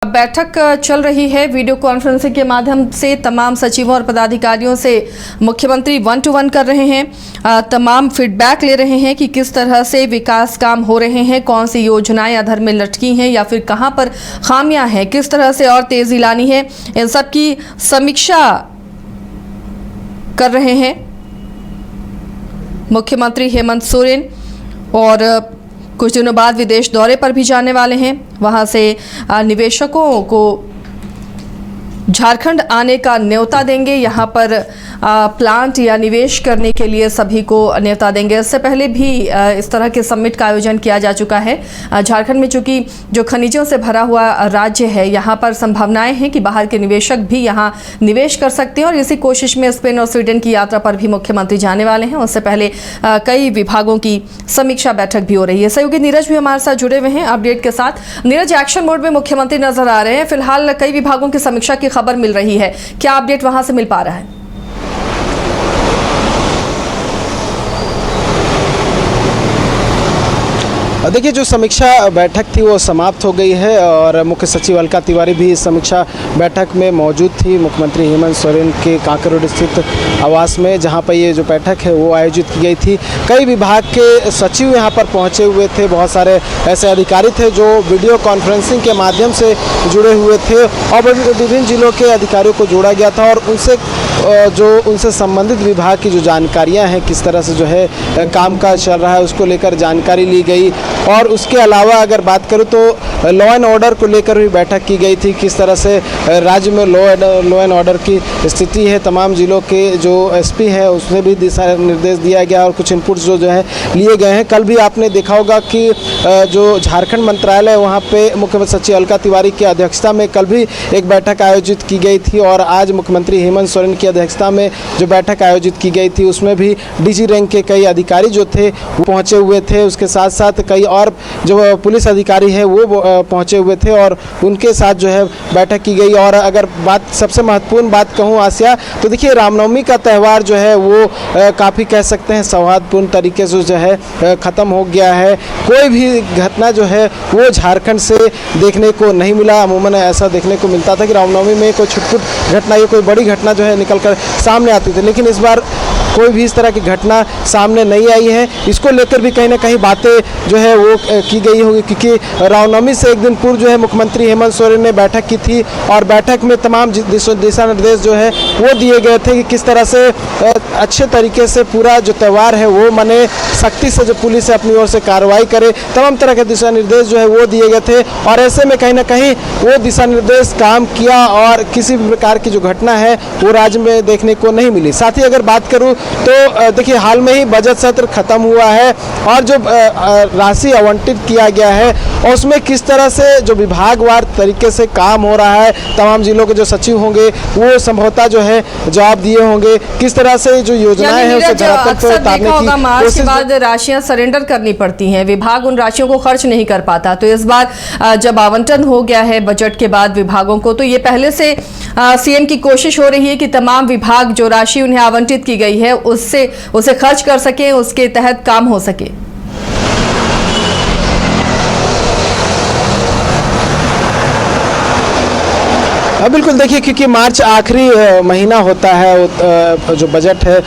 बैठक चल रही है। वीडियो कॉन्फ्रेंसिंग के माध्यम से तमाम सचिवों और पदाधिकारियों से मुख्यमंत्री 1-to-1 कर रहे हैं, तमाम फीडबैक ले रहे हैं कि किस तरह से विकास काम हो रहे हैं, कौन सी योजनाएं अधर में लटकी हैं या फिर कहां पर खामियां हैं, किस तरह से और तेजी लानी है, इन सब की समीक्षा कर रहे हैं मुख्यमंत्री हेमंत सोरेन। और कुछ दिनों बाद विदेश दौरे पर भी जाने वाले हैं। वहां से निवेशकों को झारखंड आने का न्योता देंगे, यहां पर प्लांट या निवेश करने के लिए सभी को न्योता देंगे। इससे पहले भी इस तरह के समिट का आयोजन किया जा चुका है। झारखंड में चूंकि जो खनिजों से भरा हुआ राज्य है, यहां पर संभावनाएं हैं कि बाहर के निवेशक भी यहां निवेश कर सकते हैं और इसी कोशिश में स्पेन और स्वीडन की यात्रा पर भी मुख्यमंत्री जाने वाले हैं। उससे पहले कई विभागों की समीक्षा बैठक भी हो रही है। सहयोगी नीरज भी हमारे साथ जुड़े हुए हैं अपडेट के साथ। नीरज, एक्शन मोड में मुख्यमंत्री नजर आ रहे हैं। फिलहाल कई विभागों की समीक्षा की खबर मिल रही है, क्या अपडेट वहां से मिल पा रहा है? देखिए, जो समीक्षा बैठक थी वो समाप्त हो गई है और मुख्य सचिव अलका तिवारी भी इस समीक्षा बैठक में मौजूद थी। मुख्यमंत्री हेमंत सोरेन के कांकर रोड स्थित आवास में, जहां पर ये जो बैठक है वो आयोजित की गई थी। कई विभाग के सचिव यहां पर पहुंचे हुए थे। बहुत सारे ऐसे अधिकारी थे जो वीडियो कॉन्फ्रेंसिंग के माध्यम से जुड़े हुए थे और विभिन्न जिलों के अधिकारियों को जोड़ा गया था और उनसे संबंधित विभाग की जो जानकारियाँ हैं, किस तरह से जो है कामकाज चल रहा है, उसको लेकर जानकारी ली गई। और उसके अलावा अगर बात करूं तो लॉ एंड ऑर्डर को लेकर भी बैठक की गई थी। किस तरह से राज्य में लॉ एंड ऑर्डर की स्थिति है, तमाम जिलों के जो एसपी है उसने भी दिशा निर्देश दिया गया और कुछ इनपुट्स जो है लिए गए हैं। कल भी आपने देखा होगा कि जो झारखंड मंत्रालय, वहाँ पे मुख्य सचिव अलका तिवारी की अध्यक्षता में कल भी एक बैठक आयोजित की गई थी और आज मुख्यमंत्री हेमंत सोरेन की अध्यक्षता में जो बैठक आयोजित की गई थी उसमें भी डीजी रैंक के कई अधिकारी जो थे वो पहुँचे हुए थे। उसके साथ साथ कई और जो पुलिस अधिकारी है वो पहुंचे हुए थे और उनके साथ जो है बैठक की गई। और अगर सबसे महत्वपूर्ण बात कहूं आसिया, तो देखिए रामनवमी का त्यौहार जो है वो काफ़ी कह सकते हैं सौहार्दपूर्ण तरीके से जो है ख़त्म हो गया है। कोई भी घटना जो है वो झारखंड से देखने को नहीं मिला। अमूमन ऐसा देखने को मिलता था कि रामनवमी में कोई छुटपुट घटना या कोई बड़ी घटना जो है निकल कर सामने आती थी, लेकिन इस बार कोई भी इस तरह की घटना सामने नहीं आई है। इसको लेकर भी कहीं ना कहीं बातें जो है वो की गई होगी, क्योंकि रामनवमी से एक दिन पूर्व जो है मुख्यमंत्री हेमंत सोरेन ने बैठक की थी और बैठक में तमाम दिशा निर्देश जो है वो दिए गए थे कि किस तरह से अच्छे तरीके से पूरा जो त्यौहार है वो मने, सख्ती से जो पुलिस है अपनी ओर से कार्रवाई करे, तमाम तरह के दिशा निर्देश जो है वो दिए गए थे। और ऐसे में कहीं ना कहीं वो दिशा निर्देश काम किया और किसी भी प्रकार की जो घटना है वो राज्य में देखने को नहीं मिली। साथ ही अगर बात करूँ तो देखिए हाल में ही बजट सत्र खत्म हुआ है और जो राशि आवंटित किया गया है और उसमें किस तरह से जो विभागवार तरीके से काम हो रहा है, तमाम जिलों के जो सचिव होंगे वो संभवतः जो है जवाब दिए होंगे, किस तरह से जो योजनाएं हैं उसे धरातल पर उतारने की मार्च के बाद राशियां सरेंडर करनी पड़ती हैं, विभाग उन राशियों को खर्च नहीं कर पाता। तो इस बार जब आवंटन हो गया है बजट के बाद विभागों को, तो ये पहले से सीएम की कोशिश हो रही है कि तमाम विभाग जो राशि उन्हें आवंटित की गई है उसे खर्च कर सके, उसके तहत काम हो सके। बिल्कुल, देखिए क्योंकि मार्च आखिरी महीना होता है, जो बजट है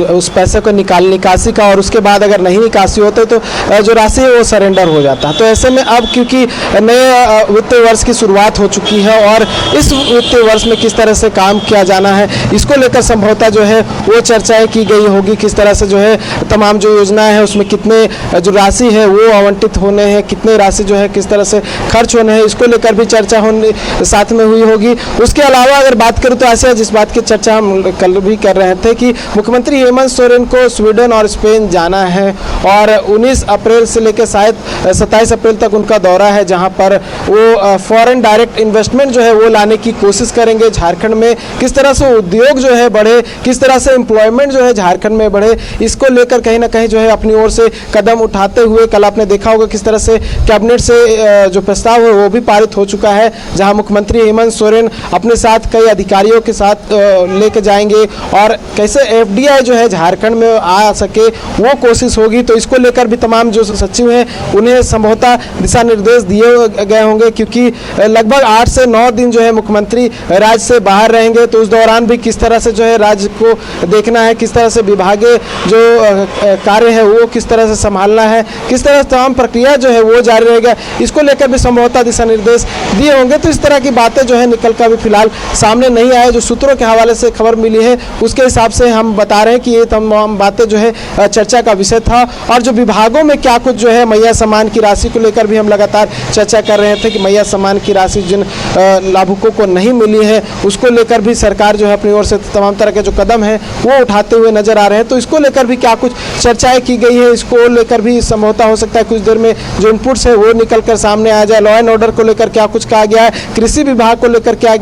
उस पैसे को निकासी का, और उसके बाद अगर नहीं निकासी होते तो जो राशि है वो सरेंडर हो जाता है। तो ऐसे में अब क्योंकि नए वित्तीय वर्ष की शुरुआत हो चुकी है और इस वित्तीय वर्ष में किस तरह से काम किया जाना है, इसको लेकर संभवतः जो है वो चर्चाएँ की गई होगी। किस तरह से जो है तमाम जो योजनाएँ हैं उसमें कितने जो राशि है वो आवंटित होने हैं, कितने राशि जो है किस तरह से खर्च होने हैं, इसको लेकर भी चर्चा होने साथ में हुई होगी। उसके अलावा अगर बात करूं तो ऐसे जिस बात की चर्चा हम कल भी कर रहे थे कि मुख्यमंत्री हेमंत सोरेन को स्वीडन और स्पेन जाना है और 19 अप्रैल से लेकर शायद 27 अप्रैल तक उनका दौरा है, जहां पर वो फॉरेन डायरेक्ट इन्वेस्टमेंट जो है वो लाने की कोशिश करेंगे। झारखंड में किस तरह से उद्योग जो है बढ़े, किस तरह से एम्प्लॉयमेंट जो है झारखंड में बढ़े, इसको लेकर कहीं ना कहीं जो है अपनी ओर से कदम उठाते हुए, कल आपने देखा होगा किस तरह से कैबिनेट से जो प्रस्ताव है वो भी पारित हो चुका है, जहाँ मुख्यमंत्री हेमंत सोरेन अपने साथ कई अधिकारियों के साथ लेके जाएंगे और कैसे एफडीआई जो है झारखंड में आ सके वो कोशिश होगी। तो इसको लेकर भी तमाम जो सचिव हैं उन्हें संभवतः दिशा निर्देश दिए गए होंगे, क्योंकि लगभग 8 से 9 दिन जो है मुख्यमंत्री राज्य से बाहर रहेंगे। तो उस दौरान भी किस तरह से जो है राज्य को देखना है, किस तरह से विभागीय जो कार्य है वो किस तरह से संभालना है, किस तरह से तमाम प्रक्रिया जो है वो जारी रहेगा, इसको लेकर भी संभवतः दिशा निर्देश दिए होंगे। तो इस तरह की बातें जो है निकल कर भी फिलहाल सामने नहीं आए। जो सूत्रों के हवाले से खबर मिली है उसके हिसाब से हम बता रहे हैं कि ये तमाम बातें जो है चर्चा का विषय था। और जो विभागों में क्या कुछ जो है मैया सम्मान की राशि को लेकर भी हम लगातार चर्चा कर रहे थे कि मैया सम्मान की राशि जिन लाभुकों को नहीं मिली है उसको लेकर भी सरकार जो है अपनी ओर से तमाम तरह के जो कदम है वो उठाते हुए नजर आ रहे हैं। तो इसको लेकर भी क्या कुछ चर्चाएं की गई है, इसको लेकर भी संभवतः हो सकता है कुछ देर में जो इनपुट्स है वो निकल कर सामने आ जाए। लॉ एंड ऑर्डर को लेकर क्या कुछ कहा गया है, कृषि विभाग को लेकर क्या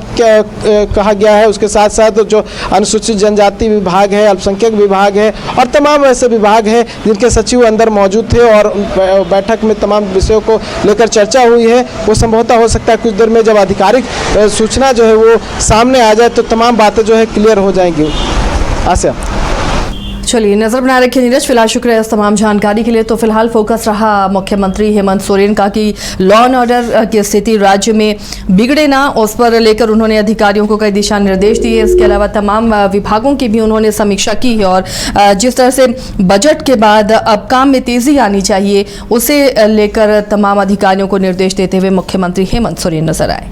कहा गया है, उसके साथ साथ जो अनुसूचित जनजाति विभाग है, अल्पसंख्यक विभाग है और तमाम ऐसे विभाग हैं जिनके सचिव अंदर मौजूद थे और बैठक में तमाम विषयों को लेकर चर्चा हुई है। वो संभवतः हो सकता है कुछ देर में जब आधिकारिक सूचना जो है वो सामने आ जाए तो तमाम बातें जो है क्लियर हो जाएंगी। आसिया, चलिए नजर बना रखिए नीरज, फिलहाल शुक्रिया इस तमाम जानकारी के लिए। तो फिलहाल फोकस रहा मुख्यमंत्री हेमंत सोरेन का कि लॉ एंड ऑर्डर की स्थिति राज्य में बिगड़े ना, उस पर लेकर उन्होंने अधिकारियों को कई दिशा निर्देश दिए। इसके अलावा तमाम विभागों की भी उन्होंने समीक्षा की है और जिस तरह से बजट के बाद अब काम में तेजी आनी चाहिए उसे लेकर तमाम अधिकारियों को निर्देश देते हुए मुख्यमंत्री हेमंत सोरेन नजर आए।